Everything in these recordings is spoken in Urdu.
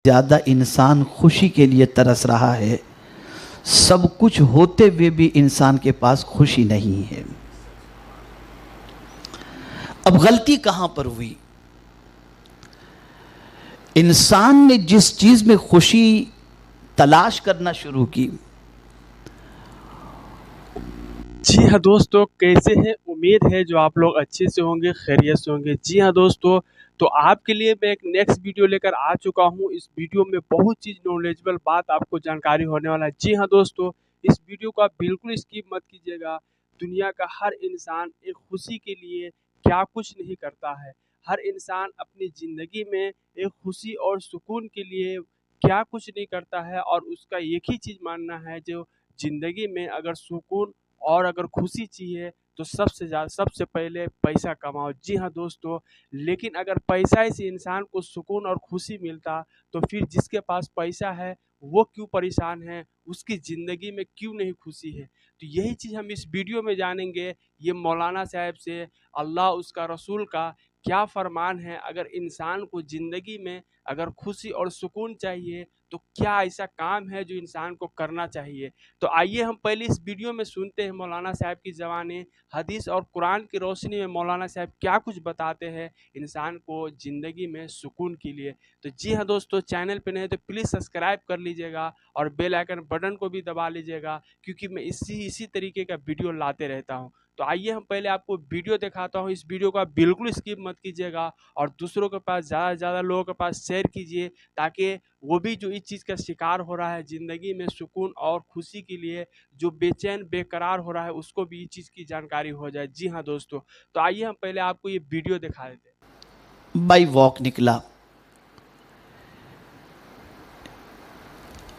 زیادہ انسان خوشی کے لیے ترس رہا ہے، سب کچھ ہوتے ہوئے بھی انسان کے پاس خوشی نہیں ہے۔ اب غلطی کہاں پر ہوئی؟ انسان نے جس چیز میں خوشی تلاش کرنا شروع کی۔ جی ہاں دوستو، کیسے ہیں؟ امید ہے جو آپ لوگ اچھے سے ہوں گے، خیریت سے ہوں گے۔ جی ہاں دوستو، تو آپ کے لیے میں ایک نیکسٹ ویڈیو لے کر آ چکا ہوں۔ اس ویڈیو میں بہت چیز نالجبل بات آپ کو جانکاری ہونے والا ہے۔ جی ہاں دوستو، اس ویڈیو کو آپ بالکل اسکپ مت کیجیے گا۔ دنیا کا ہر انسان ایک خوشی کے لیے کیا کچھ نہیں کرتا ہے۔ ہر انسان اپنی زندگی میں ایک خوشی اور سکون کے لیے کیا کچھ نہیں کرتا ہے، اور اس کا ایک ہی چیز ماننا ہے، جو زندگی میں اگر سکون اور اگر خوشی چاہیے تو سب سے پہلے پیسہ کماؤ۔ جی ہاں دوستو، لیکن اگر پیسہ سے انسان کو سکون اور خوشی ملتا تو پھر جس کے پاس پیسہ ہے وہ کیوں پریشان ہے، اس کی زندگی میں کیوں نہیں خوشی ہے؟ تو یہی چیز ہم اس ویڈیو میں جانیں گے۔ یہ مولانا صاحب سے اللہ اس کا رسول کا کیا فرمان ہے، اگر انسان کو زندگی میں اگر خوشی اور سکون چاہیے تو کیا ایسا کام ہے جو انسان کو کرنا چاہیے۔ تو آئیے ہم پہلے اس ویڈیو میں سنتے ہیں مولانا صاحب کی زبانیں، حدیث اور قرآن کی روشنی میں مولانا صاحب کیا کچھ بتاتے ہیں انسان کو زندگی میں سکون کے لیے۔ تو جی ہاں دوستو، چینل پہ نہیں تو پلیز سبسکرائب کر لیجئے گا اور بیل آئیکن بٹن کو بھی دبا لیجئے گا، کیونکہ میں اسی طریقے کا ویڈیو لاتے رہتا ہوں۔ تو آئیے ہم پہلے آپ کو ویڈیو دکھاتا ہوں۔ اس ویڈیو کو آپ بالکل اسکپ مت کیجیے گا، اور دوسروں کے پاس زیادہ سے زیادہ لوگوں کے پاس شیئر کیجیے، تاکہ وہ بھی جو اس چیز کا شکار ہو رہا ہے زندگی میں سکون اور خوشی کے لیے، جو بے چین بے قرار ہو رہا ہے، اس کو بھی اس چیز کی جانکاری ہو جائے۔ جی ہاں دوستو، تو آئیے ہم پہلے آپ کو یہ ویڈیو دکھا دیتے ہیں۔ بائی واک نکلا،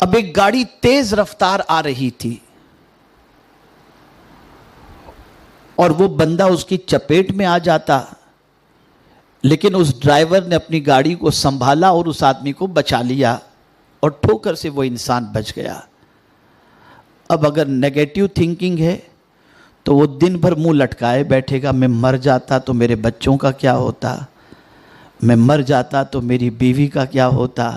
اب ایک گاڑی تیز رفتار آ رہی تھی اور وہ بندہ اس کی چپیٹ میں آ جاتا، لیکن اس ڈرائیور نے اپنی گاڑی کو سنبھالا اور اس آدمی کو بچا لیا، اور ٹھوکر سے وہ انسان بچ گیا۔ اب اگر نیگیٹو تھنکنگ ہے تو وہ دن بھر منہ لٹکائے بیٹھے گا، میں مر جاتا تو میرے بچوں کا کیا ہوتا، میں مر جاتا تو میری بیوی کا کیا ہوتا،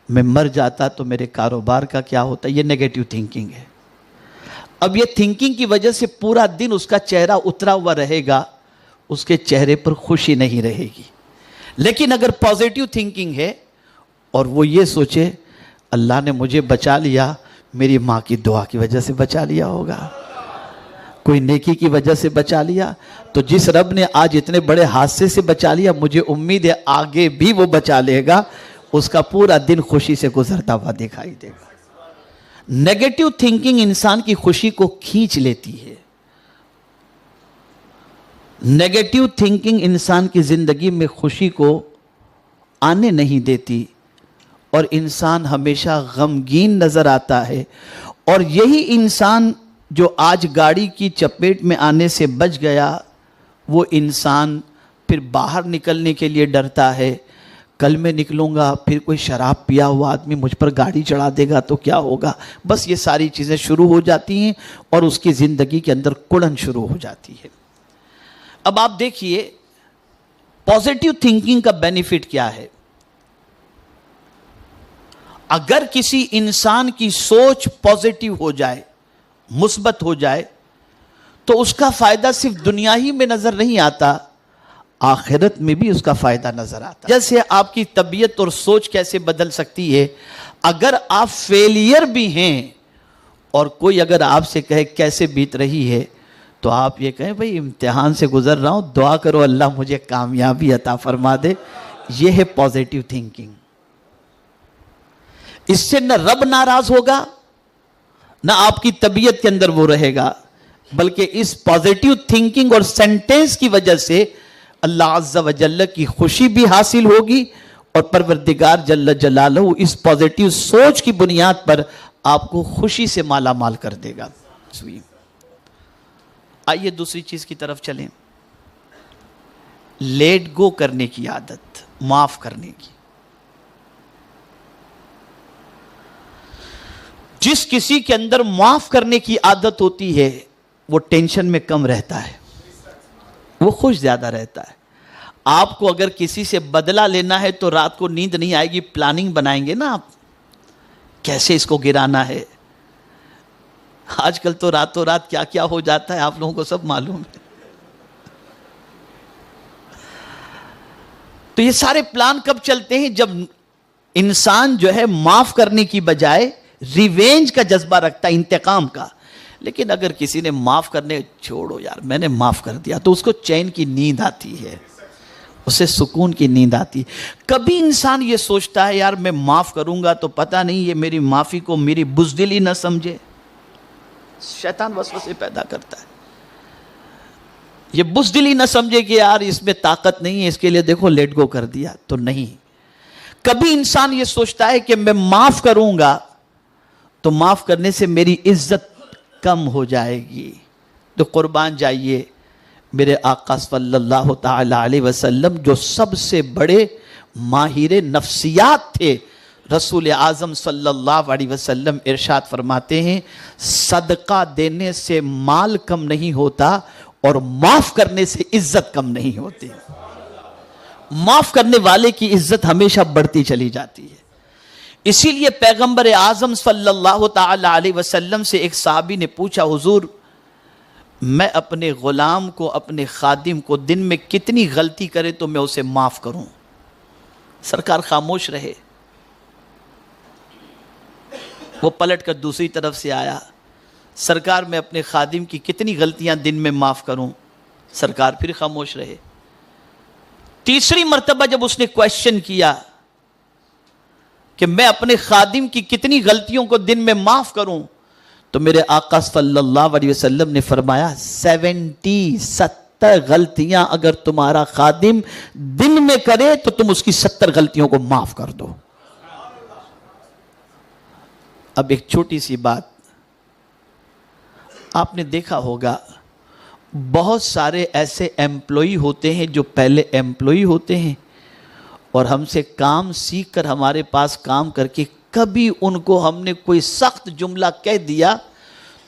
میں مر جاتا تو میرے کاروبار کا کیا ہوتا۔ یہ نیگیٹو تھنکنگ ہے۔ اب یہ تھنکنگ کی وجہ سے پورا دن اس کا چہرہ اترا ہوا رہے گا، اس کے چہرے پر خوشی نہیں رہے گی۔ لیکن اگر پازیٹیو تھنکنگ ہے اور وہ یہ سوچے اللہ نے مجھے بچا لیا، میری ماں کی دعا کی وجہ سے بچا لیا ہوگا، کوئی نیکی کی وجہ سے بچا لیا، تو جس رب نے آج اتنے بڑے حادثے سے بچا لیا، مجھے امید ہے آگے بھی وہ بچا لے گا، اس کا پورا دن خوشی سے گزرتا ہوا دکھائی دے گا۔ نیگیٹو تھنکنگ انسان کی خوشی کو کھینچ لیتی ہے۔ نیگیٹو تھنکنگ انسان کی زندگی میں خوشی کو آنے نہیں دیتی، اور انسان ہمیشہ غمگین نظر آتا ہے۔ اور یہی انسان جو آج گاڑی کی چپیٹ میں آنے سے بچ گیا، وہ انسان پھر باہر نکلنے کے لیے ڈرتا ہے، کل میں نکلوں گا پھر کوئی شراب پیا ہوا آدمی مجھ پر گاڑی چڑھا دے گا تو کیا ہوگا۔ بس یہ ساری چیزیں شروع ہو جاتی ہیں اور اس کی زندگی کے اندر کڑن شروع ہو جاتی ہے۔ اب آپ دیکھیے پازیٹیو تھنکنگ کا بینیفٹ کیا ہے۔ اگر کسی انسان کی سوچ پازیٹیو ہو جائے، مثبت ہو جائے، تو اس کا فائدہ صرف دنیا ہی میں نظر نہیں آتا، آخرت میں بھی اس کا فائدہ نظر آتا۔ جیسے آپ کی طبیعت اور سوچ کیسے بدل سکتی ہے۔ اگر آپ فیلئر بھی ہیں اور کوئی اگر آپ سے کہے کیسے بیت رہی ہے، تو آپ یہ کہیں بھئی امتحان سے گزر رہا ہوں، دعا کرو اللہ مجھے کامیابی عطا فرما دے۔ یہ ہے پازیٹیو تھنکنگ۔ اس سے نہ رب ناراض ہوگا، نہ آپ کی طبیعت کے اندر وہ رہے گا، بلکہ اس پازیٹیو تھنکنگ اور سینٹنس کی وجہ سے اللہ عز و جل کی خوشی بھی حاصل ہوگی، اور پروردگار جل جلالہ اس پازیٹیو سوچ کی بنیاد پر آپ کو خوشی سے مالا مال کر دے گا۔ آئیے دوسری چیز کی طرف چلیں، لیٹ گو کرنے کی عادت، معاف کرنے کی۔ جس کسی کے اندر معاف کرنے کی عادت ہوتی ہے وہ ٹینشن میں کم رہتا ہے، وہ خوش زیادہ رہتا ہے۔ آپ کو اگر کسی سے بدلہ لینا ہے تو رات کو نیند نہیں آئے گی، پلاننگ بنائیں گے نا آپ کیسے اس کو گرانا ہے۔ آج کل تو راتوں رات کیا کیا ہو جاتا ہے آپ لوگوں کو سب معلوم ہے۔ تو یہ سارے پلان کب چلتے ہیں؟ جب انسان جو ہے معاف کرنے کی بجائے ریونج کا جذبہ رکھتا ہے، انتقام کا۔ لیکن اگر کسی نے معاف کرنے، چھوڑو یار میں نے معاف کر دیا، تو اس کو چین کی نیند آتی ہے، اسے سکون کی نیند آتی ہے۔ کبھی انسان یہ سوچتا ہے یار میں معاف کروں گا تو پتہ نہیں یہ میری معافی کو میری بزدلی نہ سمجھے۔ شیطان وسوسے پیدا کرتا ہے، یہ بزدلی نہ سمجھے کہ یار اس میں طاقت نہیں ہے، اس کے لیے دیکھو لیٹ گو کر دیا۔ تو نہیں، کبھی انسان یہ سوچتا ہے کہ میں معاف کروں گا تو معاف کرنے سے میری عزت کم ہو جائے گی۔ تو قربان جائیے میرے آقا صلی اللہ تعالی علیہ وسلم جو سب سے بڑے ماہر نفسیات تھے، رسول اعظم صلی اللہ علیہ وسلم ارشاد فرماتے ہیں صدقہ دینے سے مال کم نہیں ہوتا اور معاف کرنے سے عزت کم نہیں ہوتی۔ معاف کرنے والے کی عزت ہمیشہ بڑھتی چلی جاتی ہے۔ اسی لیے پیغمبر اعظم صلی اللہ تعالی علیہ وسلم سے ایک صحابی نے پوچھا حضور میں اپنے غلام کو، اپنے خادم کو دن میں کتنی غلطی کرے تو میں اسے معاف کروں؟ سرکار خاموش رہے۔ وہ پلٹ کر دوسری طرف سے آیا، سرکار میں اپنے خادم کی کتنی غلطیاں دن میں معاف کروں؟ سرکار پھر خاموش رہے۔ تیسری مرتبہ جب اس نے کویشچن کیا کہ میں اپنے خادم کی کتنی غلطیوں کو دن میں معاف کروں، تو میرے آقا صلی اللہ علیہ وسلم نے فرمایا 70 غلطیاں اگر تمہارا خادم دن میں کرے تو تم اس کی 70 غلطیوں کو معاف کر دو۔ اب ایک چھوٹی سی بات، آپ نے دیکھا ہوگا بہت سارے ایسے ایمپلائی ہوتے ہیں جو پہلے ایمپلائی ہوتے ہیں اور ہم سے کام سیکھ کر ہمارے پاس کام کر کے کبھی ان کو ہم نے کوئی سخت جملہ کہہ دیا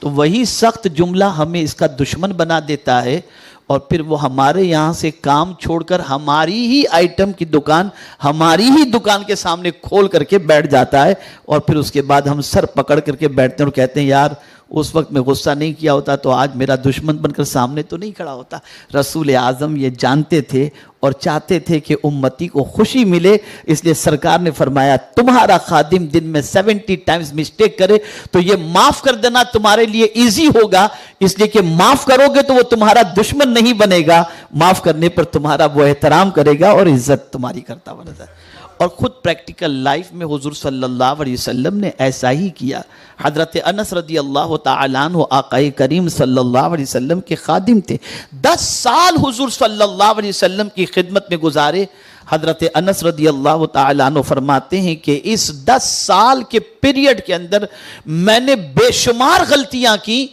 تو وہی سخت جملہ ہمیں اس کا دشمن بنا دیتا ہے، اور پھر وہ ہمارے یہاں سے کام چھوڑ کر ہماری ہی آئٹم کی دکان، ہماری ہی دکان کے سامنے کھول کر کے بیٹھ جاتا ہے، اور پھر اس کے بعد ہم سر پکڑ کر کے بیٹھتے ہیں اور کہتے ہیں یار اس وقت میں غصہ نہیں کیا ہوتا تو آج میرا دشمن بن کر سامنے تو نہیں کھڑا ہوتا۔ رسول اعظم یہ جانتے تھے اور چاہتے تھے کہ امتی کو خوشی ملے، اس لیے سرکار نے فرمایا تمہارا خادم دن میں 70 ٹائمز مسٹیک کرے تو یہ معاف کر دینا تمہارے لیے ایزی ہوگا، اس لیے کہ معاف کرو گے تو وہ تمہارا دشمن نہیں بنے گا، معاف کرنے پر تمہارا وہ احترام کرے گا اور عزت تمہاری کرتا بنے گا۔ اور خود پریکٹیکل لائف میں حضور صلی اللہ علیہ وسلم نے ایسا ہی کیا۔ حضرت انس رضی اللہ تعالیٰ عنہ آقا کریم صلی اللہ علیہ وسلم کے خادم تھے، 10 سال حضور صلی اللہ علیہ وسلم کی خدمت میں گزارے۔ حضرت انس رضی اللہ تعالیٰ عنہ فرماتے ہیں کہ اس 10 سال کے پیریڈ کے اندر میں نے بے شمار غلطیاں کی،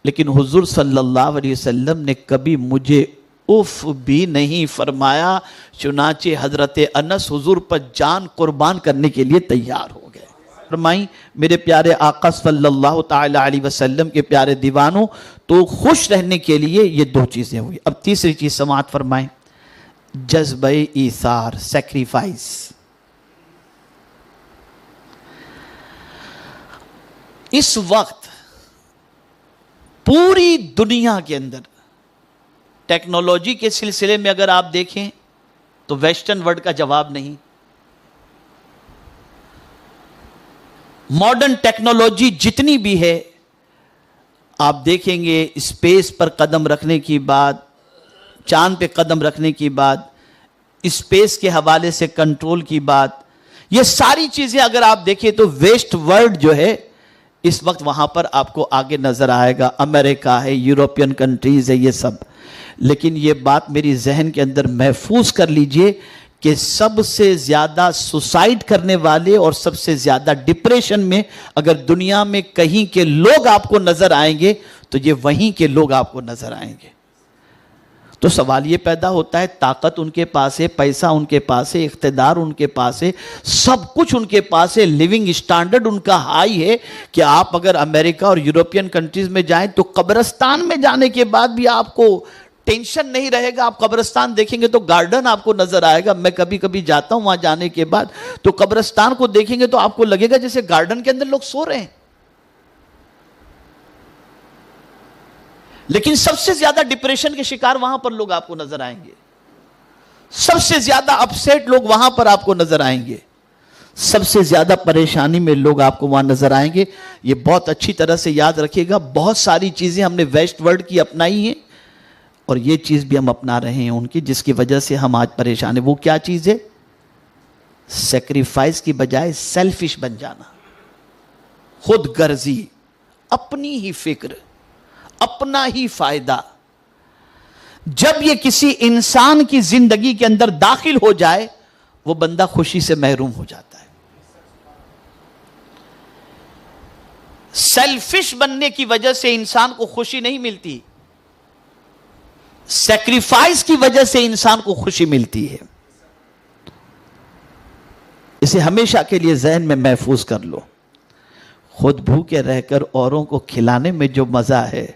لیکن حضور صلی اللہ علیہ وسلم نے کبھی مجھے اف بھی نہیں فرمایا، چنانچہ حضرت انس حضور پر جان قربان کرنے کے لیے تیار ہو گئے۔ فرمائیں میرے پیارے آقا صلی اللہ تعالی علیہ وسلم کے پیارے دیوانوں، تو خوش رہنے کے لیے یہ 2 چیزیں ہوئی۔ اب تیسری چیز سماعت فرمائیں، جذبہ ایثار، سیکریفائس۔ اس وقت پوری دنیا کے اندر ٹیکنالوجی کے سلسلے میں اگر آپ دیکھیں تو ویسٹرن ورلڈ کا جواب نہیں۔ ماڈرن ٹیکنالوجی جتنی بھی ہے، آپ دیکھیں گے اسپیس پر قدم رکھنے کی بات، چاند پہ قدم رکھنے کی بات، اسپیس کے حوالے سے کنٹرول کی بات، یہ ساری چیزیں اگر آپ دیکھیں تو ویسٹ ورلڈ جو ہے اس وقت وہاں پر آپ کو آگے نظر آئے گا، امریکہ ہے، یورپین کنٹریز ہے، یہ سب۔ لیکن یہ بات میری ذہن کے اندر محفوظ کر لیجئے کہ سب سے زیادہ سوسائڈ کرنے والے اور سب سے زیادہ ڈپریشن میں اگر دنیا میں کہیں کے لوگ آپ کو نظر آئیں گے تو یہ وہیں کے لوگ آپ کو نظر آئیں گے۔ تو سوال یہ پیدا ہوتا ہے، طاقت ان کے پاس ہے، پیسہ ان کے پاس ہے، اقتدار ان کے پاس ہے، سب کچھ ان کے پاس ہے، لیونگ اسٹینڈرڈ ان کا ہائی ہے کہ آپ اگر امریکہ اور یورپین کنٹریز میں جائیں تو قبرستان میں جانے کے بعد بھی آپ کو ٹینشن نہیں رہے گا. آپ قبرستان دیکھیں گے تو گارڈن آپ کو نظر آئے گا. میں کبھی کبھی جاتا ہوں وہاں جانے کے بعد تو قبرستان کو دیکھیں گے تو آپ کو لگے گا جیسے گارڈن کے اندر لوگ سو رہے ہیں. لیکن سب سے زیادہ ڈپریشن کے شکار وہاں پر لوگ آپ کو نظر آئیں گے. سب سے زیادہ اپسیٹ لوگ وہاں پر آپ کو نظر آئیں گے. سب سے زیادہ پریشانی میں لوگ آپ کو وہاں نظر آئیں گے. یہ بہت اچھی طرح سے یاد رکھیے گا. بہت ساری چیزیں ہم نے ویسٹ ورلڈ کی اپنائی ہیں اور یہ چیز بھی ہم اپنا رہے ہیں ان کی, جس کی وجہ سے ہم آج پریشان ہیں. وہ کیا چیز ہے؟ سیکریفائس کی بجائے سیلفش بن جانا, خود غرضی, اپنی ہی فکر, اپنا ہی فائدہ. جب یہ کسی انسان کی زندگی کے اندر داخل ہو جائے وہ بندہ خوشی سے محروم ہو جاتا ہے. سیلفش بننے کی وجہ سے انسان کو خوشی نہیں ملتی, سیکریفائس کی وجہ سے انسان کو خوشی ملتی ہے. اسے ہمیشہ کے لیے ذہن میں محفوظ کر لو. خود بھوکے رہ کر اوروں کو کھلانے میں جو مزہ ہے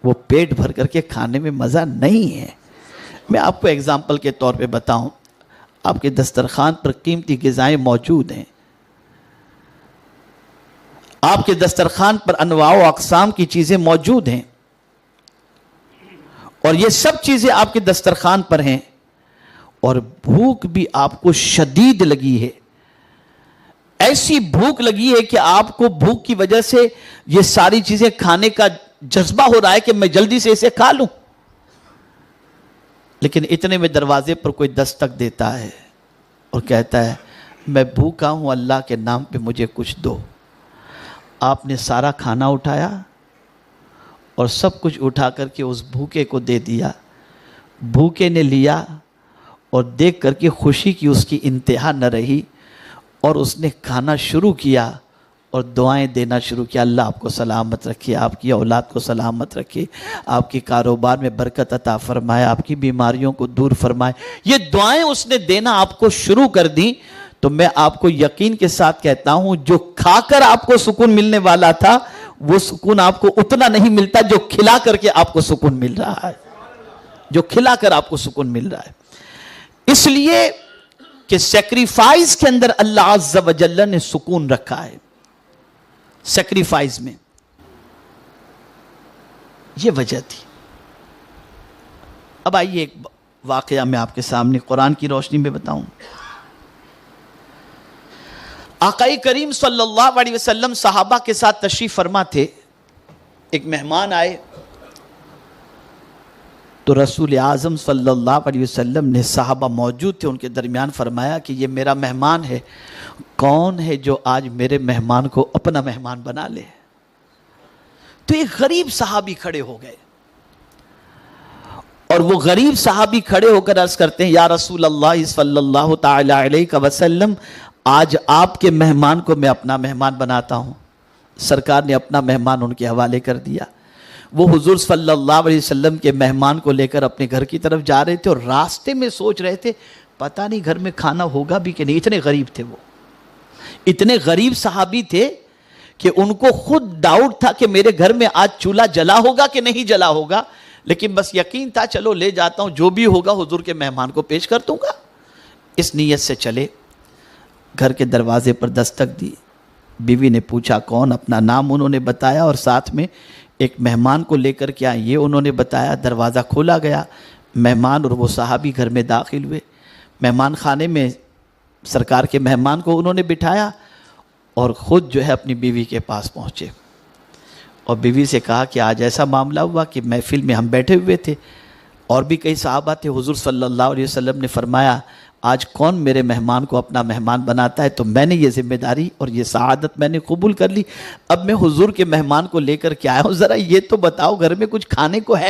وہ پیٹ بھر کر کے کھانے میں مزہ نہیں ہے. میں آپ کو اگزامپل کے طور پہ بتاؤں, آپ کے دسترخوان پر قیمتی غذائیں موجود ہیں, آپ کے دسترخوان پر انواع و اقسام کی چیزیں موجود ہیں, اور یہ سب چیزیں آپ کے دسترخوان پر ہیں, اور بھوک بھی آپ کو شدید لگی ہے. ایسی بھوک لگی ہے کہ آپ کو بھوک کی وجہ سے یہ ساری چیزیں کھانے کا جذبہ ہو رہا ہے کہ میں جلدی سے اسے کھا لوں. لیکن اتنے میں دروازے پر کوئی دستک دیتا ہے اور کہتا ہے میں بھوکا ہوں, اللہ کے نام پہ مجھے کچھ دو. آپ نے سارا کھانا اٹھایا اور سب کچھ اٹھا کر کے اس بھوکے کو دے دیا. بھوکے نے لیا اور دیکھ کر کے خوشی کی اس کی انتہا نہ رہی, اور اس نے کھانا شروع کیا اور دعائیں دینا شروع کیا. اللہ آپ کو سلامت رکھے, آپ کی اولاد کو سلامت رکھے, آپ کے کاروبار میں برکت عطا فرمائے, آپ کی بیماریوں کو دور فرمائے. یہ دعائیں اس نے دینا آپ کو شروع کر دیں. تو میں آپ کو یقین کے ساتھ کہتا ہوں جو کھا کر آپ کو سکون ملنے والا تھا وہ سکون آپ کو اتنا نہیں ملتا جو کھلا کر کے آپ کو سکون مل رہا ہے, جو کھلا کر آپ کو سکون مل رہا ہے. اس لیے کہ سیکریفائز کے اندر اللہ عز و جل نے سکون رکھا ہے. سیکریفائز میں یہ وجہ تھی. اب آئیے ایک واقعہ میں آپ کے سامنے قرآن کی روشنی میں بتاؤں. آقا کریم صلی اللہ علیہ وسلم صحابہ کے ساتھ تشریف فرما تھے. ایک مہمان آئے تو رسول اعظم صلی اللہ علیہ وسلم نے, صحابہ موجود تھے ان کے درمیان, فرمایا کہ یہ میرا مہمان ہے, کون ہے جو آج میرے مہمان کو اپنا مہمان بنا لے. تو ایک غریب صحابی کھڑے ہو گئے اور وہ غریب صحابی کھڑے ہو کر عرض کرتے ہیں یا رسول اللہ صلی اللہ تعالی علیہ وسلم, آج آپ کے مہمان کو میں اپنا مہمان بناتا ہوں. سرکار نے اپنا مہمان ان کے حوالے کر دیا. وہ حضور صلی اللہ علیہ وسلم کے مہمان کو لے کر اپنے گھر کی طرف جا رہے تھے اور راستے میں سوچ رہے تھے پتہ نہیں گھر میں کھانا ہوگا بھی کہ نہیں. اتنے غریب تھے, وہ اتنے غریب صحابی تھے کہ ان کو خود ڈاؤٹ تھا کہ میرے گھر میں آج چولہا جلا ہوگا کہ نہیں جلا ہوگا, لیکن بس یقین تھا چلو لے جاتا ہوں, جو بھی ہوگا حضور کے مہمان کو پیش کر دوں گا. اس نیت سے چلے. گھر کے دروازے پر دستک دی. بیوی نے پوچھا کون, اپنا نام انہوں نے بتایا اور ساتھ میں ایک مہمان کو لے کر کے آئے یہ انہوں نے بتایا. دروازہ کھولا گیا, مہمان اور وہ صحابی گھر میں داخل ہوئے. مہمان خانے میں سرکار کے مہمان کو انہوں نے بٹھایا اور خود جو ہے اپنی بیوی کے پاس پہنچے اور بیوی سے کہا کہ آج ایسا معاملہ ہوا کہ محفل میں ہم بیٹھے ہوئے تھے اور بھی کئی صحابہ تھے. حضور صلی اللہ علیہ وسلم نے فرمایا آج کون میرے مہمان کو اپنا مہمان بناتا ہے, تو میں نے یہ ذمہ داری اور یہ سعادت میں نے قبول کر لی. اب میں حضور کے مہمان کو لے کر کے آیا ہوں, ذرا یہ تو بتاؤ گھر میں کچھ کھانے کو ہے